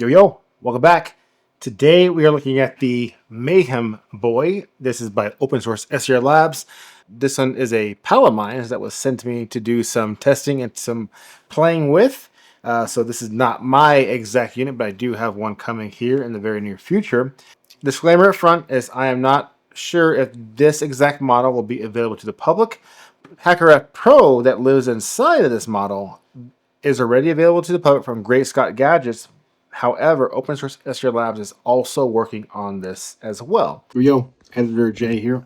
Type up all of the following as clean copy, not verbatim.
Yo, welcome back. Today we are looking at the Mayhem Boy. This is by OpenSourceSDR-LABS. This one is a pal of mine that was sent to me to do some testing and some playing with. So this is not my exact unit, but I do have one coming here in the very near future. Disclaimer up front is I am not sure if this exact model will be available to the public. HackRF Pro that lives inside of this model is already available to the public from Great Scott Gadgets. However, OpenSourceSDR-LABS is also working on this as well. Yo, Editor Jay here.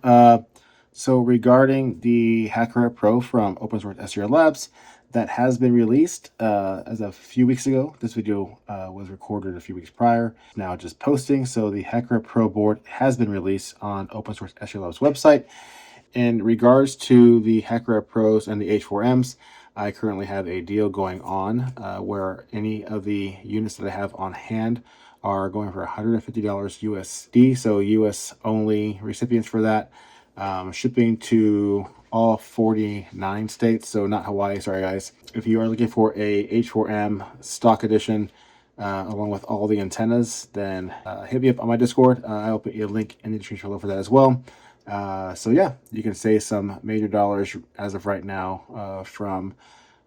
So regarding the HackRF Pro from OpenSourceSDR-LABS, that has been released as a few weeks ago. This video was recorded a few weeks prior. Now just posting. So the HackRF Pro board has been released on OpenSourceSDR-LABS website. In regards to the HackRF Pros and the H4Ms, I currently have a deal going on where any of the units that I have on hand are going for $150 USD, so US only recipients for that. Shipping to all 49 states, so not Hawaii, sorry guys. If you are looking for a H4M stock edition along with all the antennas, then hit me up on my Discord. I'll put you a link in the description below for that as well. So yeah, you can save some major dollars as of right now from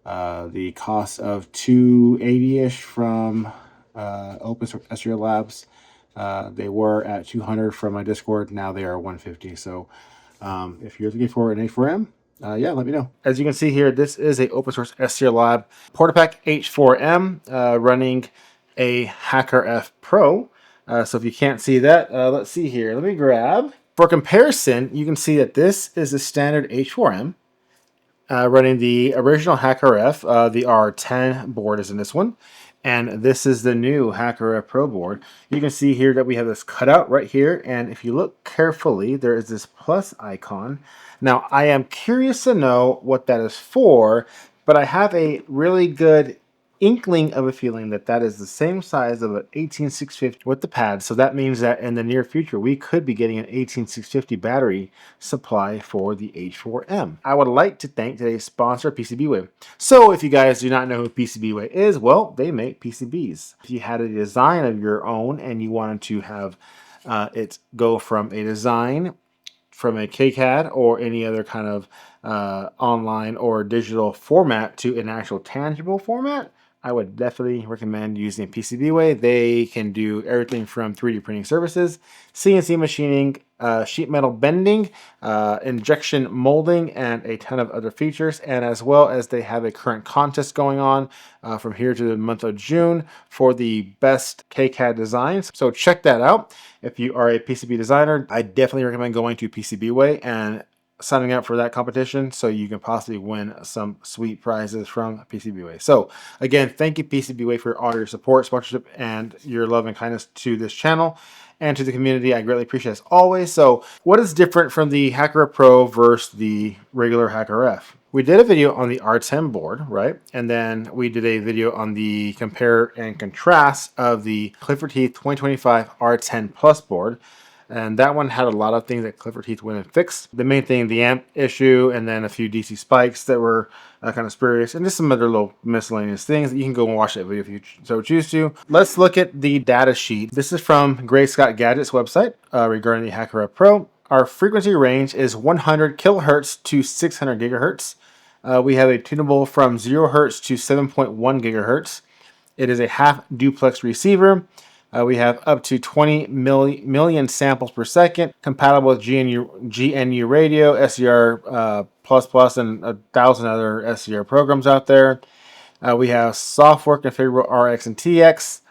the cost of $280-ish from OpenSourceSDR-LABS. They were at $200 from my Discord. Now they are $150. So if you're looking for an H4M, yeah, let me know. As you can see here, this is a OpenSourceSDR-LABS PortaPack H4M running a HackRF Pro. So if you can't see that, let's see here. Let me grab. For comparison, you can see that this is a standard H4M running the original HackRF. The R10 board is in this one. And this is the new HackRF Pro board. You can see here that we have this cutout right here. And if you look carefully, there is this plus icon. Now, I am curious to know what that is for, but I have a really good inkling of a feeling that that is the same size of an 18650 with the pad. So that means that in the near future, we could be getting an 18650 battery supply for the H4M. I would like to thank today's sponsor, PCBWay. So if you guys do not know who PCBWay is, well, they make PCBs. If you had a design of your own and you wanted to have it go from a design from a KCAD or any other kind of online or digital format to an actual tangible format, I would definitely recommend using PCBWay. They can do everything from 3D printing services, CNC machining, sheet metal bending, injection molding, and a ton of other features. And as well as they have a current contest going on from here to the month of June for the best KCAD designs. So check that out. If you are a PCB designer, I definitely recommend going to PCBWay and signing up for that competition so you can possibly win some sweet prizes from PCBWay. So again, thank you PCBWay for all your support, sponsorship, and your love and kindness to this channel and to the community. I greatly appreciate it as always. So what is different from the HackRF Pro versus the regular HackRF? We did a video on the R10 board, right? And then we did a video on the compare and contrast of the Clifford Heath 2025 R10 Plus board. And that one had a lot of things that Clifford Heath went and fixed. The main thing, the amp issue, and then a few DC spikes that were kind of spurious, and just some other little miscellaneous things that you can go and watch that video if you so choose to. Let's look at the data sheet. This is from Great Scott Gadgets website regarding the HackRF Pro. Our frequency range is 100 kilohertz to 600 gigahertz. We have a tunable from 0 hertz to 7.1 gigahertz. It is a half duplex receiver. We have up to 20 million samples per second, compatible with GNU radio, SDR++, and 1,000 other SDR programs out there. We have software configurable RX and TX,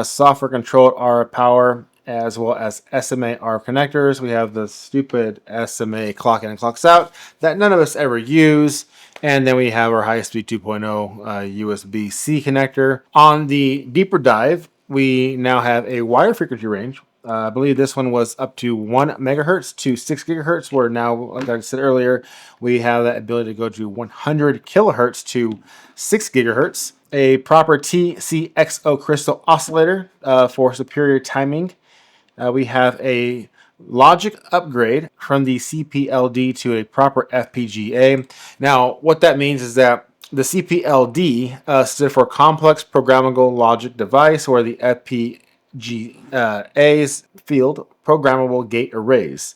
software controlled RF power, as well as SMA RF connectors. We have the stupid SMA clock in and clocks out that none of us ever use. And then we have our high-speed 2.0 USB-C connector. On the deeper dive, we now have a wider frequency range. I believe this one was up to 1 megahertz to 6 gigahertz, where now, like I said earlier, we have that ability to go to 100 kilohertz to 6 gigahertz. A proper TCXO crystal oscillator for superior timing. We have a logic upgrade from the CPLD to a proper FPGA. Now, what that means is that The CPLD stood for Complex Programmable Logic Device, or the FPGA's field Programmable Gate Arrays.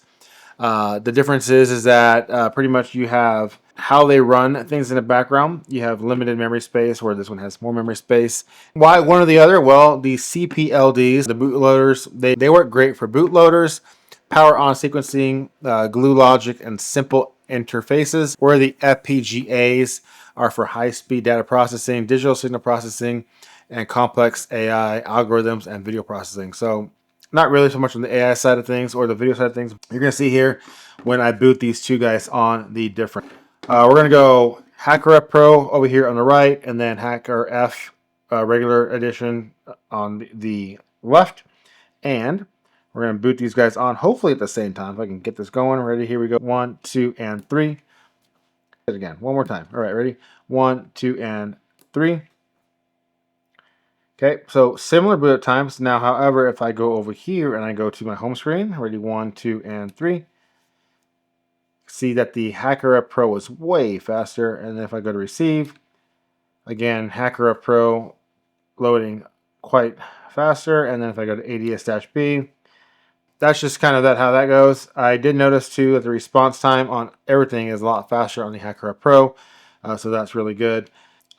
The difference is that pretty much you have how they run things in the background. You have limited memory space, where this one has more memory space. Why one or the other? Well, the CPLDs, the bootloaders, they work great for bootloaders, power on sequencing, glue logic, and simple interfaces, where the FPGAs are for high-speed data processing, digital signal processing, and complex AI algorithms and video processing. So not really so much on the AI side of things or the video side of things. You're going to see here when I boot these two guys on the different. We're going to go HackRF Pro over here on the right, and then HackRF regular edition on the left. And we're going to boot these guys on, hopefully at the same time. If I can get this going. Ready? Here we go. 1, 2, and 3. It again. One more time. All right, ready? 1, 2, and 3. Okay, so similar boot up times. Now, however, if I go over here and I go to my home screen, ready, 1, 2, and 3, see that the HackRF Pro is way faster. And then if I go to receive, again, HackRF Pro loading quite faster. And then if I go to ADS-B, that's just kind of how that goes. I did notice too that the response time on everything is a lot faster on the HackRF Pro, so that's really good.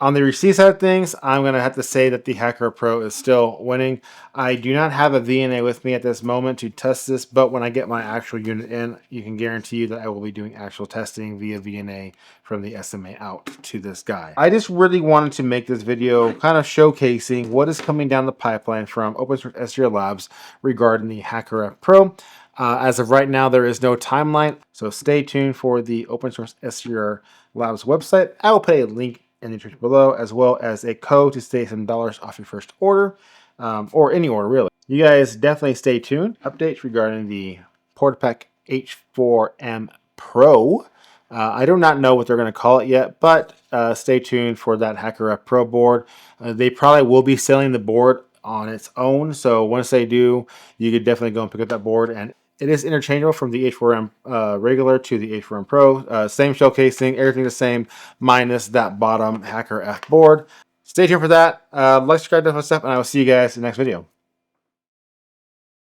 On the receive side of things, I'm going to have to say that the HackRF Pro is still winning. I do not have a VNA with me at this moment to test this, but when I get my actual unit in, you can guarantee you that I will be doing actual testing via VNA from the SMA out to this guy. I just really wanted to make this video kind of showcasing what is coming down the pipeline from OpenSourceSDR Labs regarding the HackRF Pro. As of right now, there is no timeline, so stay tuned for the OpenSourceSDR Labs website. I will put a link in the description below, as well as a code to save some dollars off your first order, or any order really. You guys definitely stay tuned. Updates regarding the PortaPack H4M Pro. I do not know what they're going to call it yet, but stay tuned for that HackRF Pro board. They probably will be selling the board on its own, so once they do, you could definitely go and pick up that board. And it is interchangeable from the H4M regular to the H4M Pro. Same shell casing, everything the same, minus that bottom HackRF board. Stay tuned for that. Like, subscribe to my stuff, and I will see you guys in the next video.